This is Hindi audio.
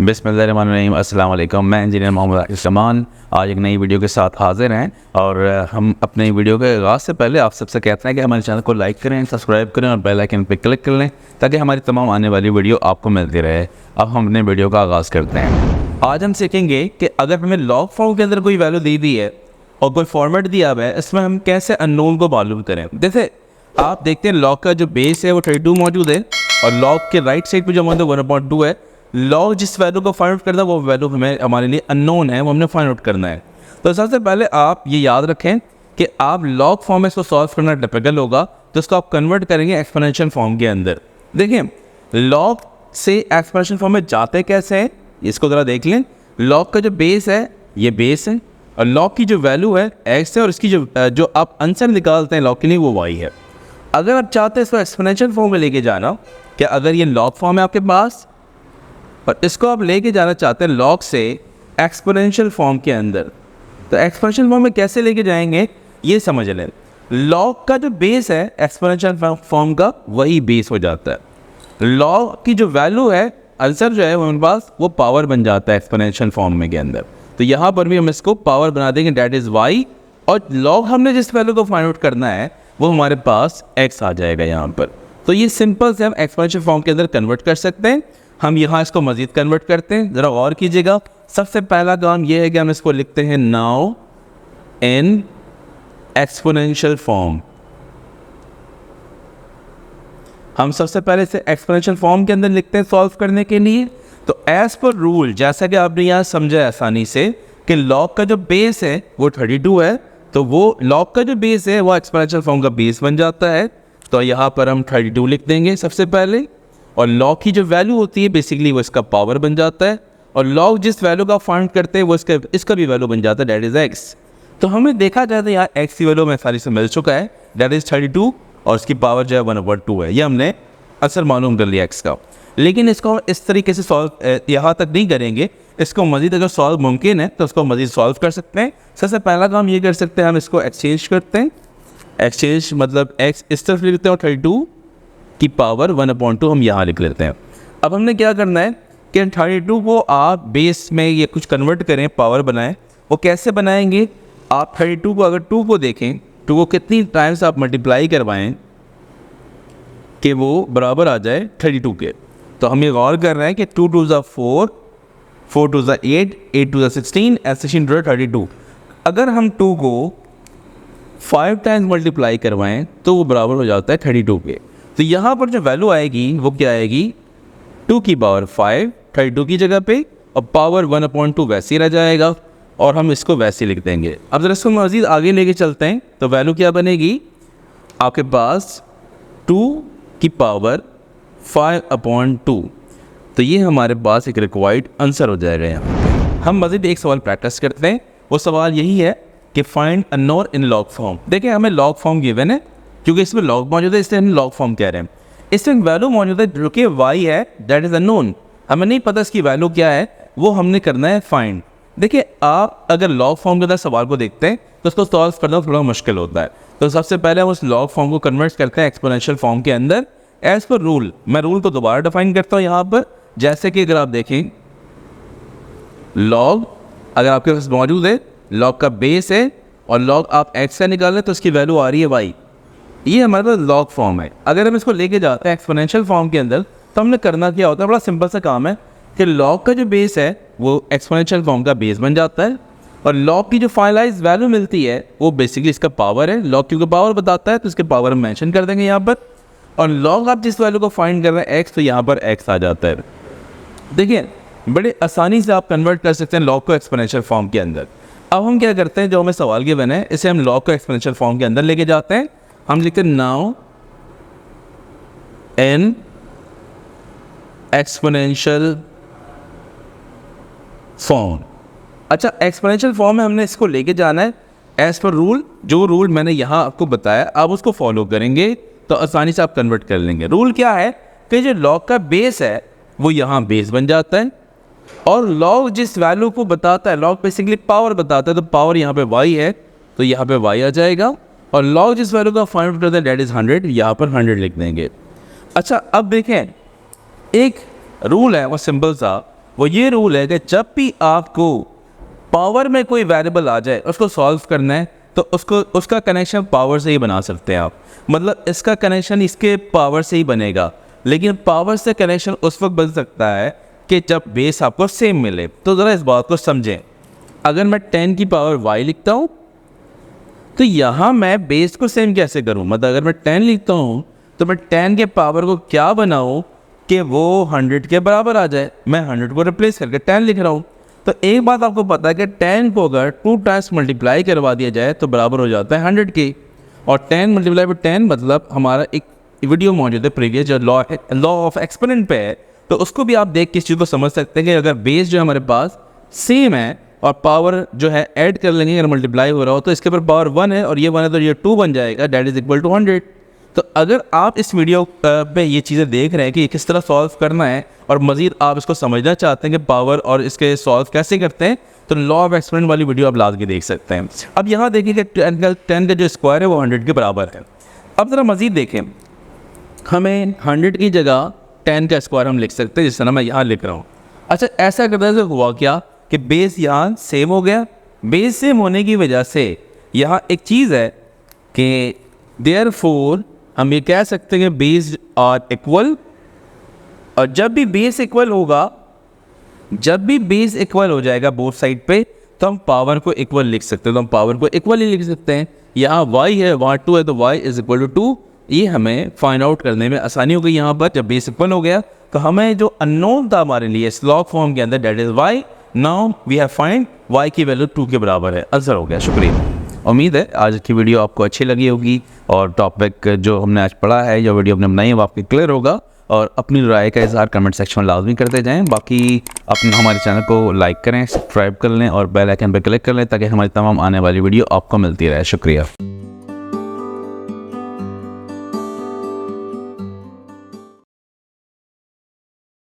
बिस्मिल्लाहिर्रहमानिर्रहीम। अस्सलाम वालेकुम। मैं इंजीनियर मोहम्मद आकिब आज एक नई वीडियो के साथ हाजिर हैं और हम अपने वीडियो के आगाज़ से पहले आप सबसे कहते हैं कि हमारे चैनल को लाइक करें, सब्सक्राइब करें और बेल आइकन पर क्लिक कर लें ताकि हमारी तमाम आने वाली वीडियो आपको मिलती रहे। अब हम अपने वीडियो का आगाज़ करते हैं। आज हम सीखेंगे कि अगर हमें लॉग फॉर्म के अंदर कोई वैल्यू दी दी है और कोई फॉर्मेट दिया हुआ है, इसमें हम कैसे अननोन को मालूम करें। जैसे आप देखते हैं लॉग का जो बेस है वो 32 मौजूद है और लॉग के राइट साइड पे जो मौजूद 1/2 है। लॉग जिस वैल्यू को फाइंड आउट करना है वो वैल्यू हमारे लिए अननोन है, वो हमने फाइंड आउट करना है। तो सबसे पहले आप ये याद रखें कि आप लॉग फॉर्म में इसको सॉल्व करना डिफिकल्ट होगा, तो इसको आप कन्वर्ट करेंगे एक्सपोनेंशियल फॉर्म के अंदर। देखिए लॉग से एक्सपोनेंशियल फॉर्म में जाते कैसे हैं, इसको ज़रा देख लें। लॉग का जो बेस है ये बेस है और लॉग की जो वैल्यू है x है और इसकी जो आप आंसर निकालते हैं लॉग के लिए वो y है। अगर आप चाहते हैं इसको एक्सपोनेंशियल फॉर्म में लेके जाना, कि अगर ये लॉग फॉर्म है आपके पास और इसको आप लेके जाना चाहते हैं लॉग से एक्सपोनेंशियल फॉर्म के अंदर, तो एक्सपोनेंशियल फॉर्म में कैसे लेके जाएंगे ये समझ लें। लॉग का जो बेस है एक्सपोनेंशियल फॉर्म का वही बेस हो जाता है। लॉग की जो वैल्यू है आंसर जो है हमारे पास वो पावर बन जाता है एक्सपोनेंशियल फॉर्म में के अंदर। तो यहाँ पर भी हम इसको पावर बना देंगे, डैट इज़ y, और लॉग हमने जिस वैल्यू को फाइंड आउट करना है वो हमारे पास x आ जाएगा यहाँ पर। तो ये सिंपल से हम एक्सपोनेंशियल फॉर्म के अंदर कन्वर्ट कर सकते हैं। हम यहाँ इसको मज़ीद कन्वर्ट करते हैं, ज़रा गौर कीजिएगा। सबसे पहला काम ये है कि हम इसको लिखते हैं नाउ इन एक्सपोनेंशियल फॉर्म। हम सबसे पहले इसे एक्सपोनेंशियल फॉर्म के अंदर लिखते हैं सॉल्व करने के लिए। तो एज पर रूल, जैसा कि आपने यहाँ समझा आसानी से कि लॉग का जो बेस है वो 32 है, तो वो लॉग का जो बेस है वो एक्सपोनेंशियल फॉर्म का बेस बन जाता है। तो यहाँ पर हम 32 लिख देंगे सबसे पहले, और लॉग की जो वैल्यू होती है बेसिकली वो इसका पावर बन जाता है, और लॉग जिस वैल्यू का फाइंड करते हैं वो इसका भी वैल्यू बन जाता है, डैट इज़ x। तो हमें देखा जाए तो यहाँ x की वैल्यू में आसानी से मिल चुका है, डैट इज़ 32, और उसकी पावर जो है 1/2 है। ये हमने असर मालूम कर लिया x का। लेकिन इसको इस तरीके से सॉल्व यहाँ तक नहीं करेंगे, इसको मज़ीद अगर सॉल्व मुमकिन है तो उसको मज़ीद सॉल्व कर सकते हैं। सबसे पहला काम ये कर सकते हैं, हम इसको एक्सचेंज करते हैं। एक्सचेंज मतलब x इस तरफ लिखते हैं और 32 की पावर 1/2 हम यहाँ लिख लेते हैं। अब हमने क्या करना है कि 32 को आप बेस में ये कुछ कन्वर्ट करें, पावर बनाएं। वो कैसे बनाएंगे, आप 32 को अगर 2 को देखें, 2 को कितनी टाइम्स आप मल्टीप्लाई करवाएं कि वो बराबर आ जाए 32 के। तो हम ये गौर कर रहे हैं कि 2 2 ज़ा 4, 4 2 ज़ा 8, 8 2 ज़ा 16, ऐसे 32। अगर हम 2 को 5 टाइम्स मल्टीप्लाई करवाएं तो वो बराबर हो जाता है 32 के। तो यहाँ पर जो वैल्यू आएगी वो क्या आएगी, 2 की पावर 5 32 की जगह पे, और पावर 1/2 वैसे ही रह जाएगा, और हम इसको वैसे ही लिख देंगे। अब जरा इसको मज़ीद आगे लेके चलते हैं, तो वैल्यू क्या बनेगी आपके पास 2 की पावर 5/2। तो ये हमारे पास एक रिक्वायर्ड आंसर हो जाएगा। यहाँ हम मज़ीद एक सवाल प्रैक्टिस करते हैं। वो सवाल यही है कि find unknown in log form. देखिए हमें लॉग फॉर्म गिवन है, क्योंकि इसमें लॉग मौजूद है इसलिए हम लॉग फॉर्म कह रहे हैं। इसमें वैल्यू मौजूद है जो कि y है, दैट इज़ अननोन। हमें नहीं पता इसकी वैल्यू क्या है, वो हमने करना है फाइंड। देखिए आप अगर लॉग फॉर्म के अंदर सवाल को देखते हैं तो उसको सॉल्व करना थोड़ा मुश्किल होता है। तो सबसे पहले हम उस लॉग फॉर्म को कन्वर्ट करते हैं एक्सपोनेंशियल फॉर्म के अंदर एज पर रूल। मैं रूल को दोबारा डिफाइन करता हूँ यहाँ पर, जैसे कि अगर आप देखें लॉग अगर आपके पास मौजूद है, लॉग का बेस है और लॉग आप x से निकालें तो उसकी वैल्यू आ रही है y। ये हमारे पास लॉग फॉर्म है। अगर हम इसको लेके जाते हैं एक्सपोनेंशियल फॉर्म के अंदर तो हमने करना क्या होता है, बड़ा सिंपल सा काम है कि लॉग का जो बेस है वो एक्सपोनेंशियल फॉर्म का बेस बन जाता है, और लॉग की जो फाइनलाइज वैल्यू मिलती है वो बेसिकली इसका पावर है। लॉग क्योंकि पावर बताता है तो इसके पावर हम मेंशन कर देंगे यहाँ पर, और लॉग आप जिस वैल्यू को फाइंड कर रहे हैं x, तो यहाँ पर x आ जाता है। देखिए बड़े आसानी से आप कन्वर्ट कर सकते हैं लॉग को एक्सपोनेंशियल फॉर्म के अंदर। अब हम क्या करते हैं, जो हमें सवाल के बने इसे हम लॉग को एक्सपोनेंशियल फॉर्म के अंदर लेके जाते हैं। हम लिखते हैं नाउ इन एक्सपोनेंशियल फॉर्म। अच्छा एक्सपोनेंशियल फॉर्म में हमने इसको लेके जाना है एज पर रूल। जो रूल मैंने यहाँ आपको बताया आप उसको फॉलो करेंगे तो आसानी से आप कन्वर्ट कर लेंगे। रूल क्या है कि जो लॉग का बेस है वो यहाँ बेस बन जाता है, और लॉग जिस वैल्यू को बताता है, लॉग बेसिकली पावर बताता है, तो पावर यहाँ पे y है तो यहाँ पे y आ जाएगा, और लॉग जिस वैल्यू का फाइंड आउट करता है डेट इज़ 100, यहाँ पर 100 लिख देंगे। अच्छा अब देखें एक रूल है वो सिंपल सा, वो ये रूल है कि जब भी आपको पावर में कोई वेरिएबल आ जाए उसको सॉल्व करना है तो उसका कनेक्शन पावर से ही बना सकते हैं आप। मतलब इसका कनेक्शन इसके पावर से ही बनेगा, लेकिन पावर से कनेक्शन उस वक्त बन सकता है कि जब बेस आपको सेम मिले। तो ज़रा इस बात को समझें। अगर मैं 10 की पावर y लिखता हूँ तो यहाँ मैं बेस को सेम कैसे करूँ? मतलब अगर मैं 10 लिखता हूँ तो मैं 10 के पावर को क्या बनाऊँ कि वो 100 के बराबर आ जाए। मैं 100 को रिप्लेस करके 10 लिख रहा हूँ। तो एक बात आपको पता है कि 10 को अगर 2 टाइम्स मल्टीप्लाई करवा दिया जाए तो बराबर हो जाता है 100 के। और 10 मल्टीप्लाई बाई 10 मतलब हमारा एक वीडियो मौजूद है प्रीवियस जो लॉ ऑफ एक्सपोनेंट पे है, तो उसको भी आप देख के इस चीज़ को समझ सकते हैं कि अगर बेस जो है हमारे पास सेम है और पावर जो है ऐड कर लेंगे, अगर मल्टीप्लाई हो रहा हो तो इसके ऊपर पावर 1 है और ये 1 है तो ये 2 बन जाएगा, दैट इज इक्वल टू 100। तो अगर आप इस वीडियो पे ये चीज़ें देख रहे हैं कि किस तरह सॉल्व करना है और मज़ीद आप इसको समझना चाहते हैं कि पावर और इसके सॉल्व कैसे करते हैं, तो लॉ ऑफ एक्सपोनेंट वाली वीडियो आप लाजमी देख सकते हैं। अब यहाँ देखिए कि 10 का जो स्क्वायर है वो 100 के बराबर है। अब ज़रा मज़ीद देखें, हमें 100 की जगह 10 का स्क्वायर हम लिख सकते हैं, जिस तरह मैं यहाँ लिख रहा हूँ। अच्छा, ऐसा करने से हुआ क्या कि बेस यहाँ सेम हो गया। बेस सेम होने की वजह से यहाँ एक चीज़ है कि देयरफॉर हम ये कह सकते हैं कि बेस आर इक्वल। और जब भी बेस इक्वल होगा, जब भी बेस इक्वल हो जाएगा बोथ साइड पे, तो हम पावर को इक्वल लिख सकते हैं। तो हम पावर को इक्वल ही लिख सकते हैं। यहाँ y है, वहाँ 2 है, तो y इज इक्वल टू 2। ये हमें फाइंड आउट करने में आसानी हो गई। यहाँ पर जब बेस इक्वल हो गया तो हमें जो अननोन था हमारे लिए स्लॉग फॉर्म के अंदर, that is y। Now we have find y की वैल्यू 2 के बराबर है। आंसर हो गया। शुक्रिया। उम्मीद है आज की वीडियो आपको अच्छी लगी होगी और टॉपिक जो हमने आज पढ़ा है, जो वीडियो हमने बनाई है, वो आपको क्लियर होगा। और अपनी राय का इज़हार कमेंट सेक्शन में लाजमी करते जाएं। बाकी अपने हमारे चैनल को लाइक करें, सब्सक्राइब कर लें और बेल आइकन पर क्लिक कर लें ताकि हमारी तमाम आने वाली वीडियो आपको मिलती रहे। शुक्रिया।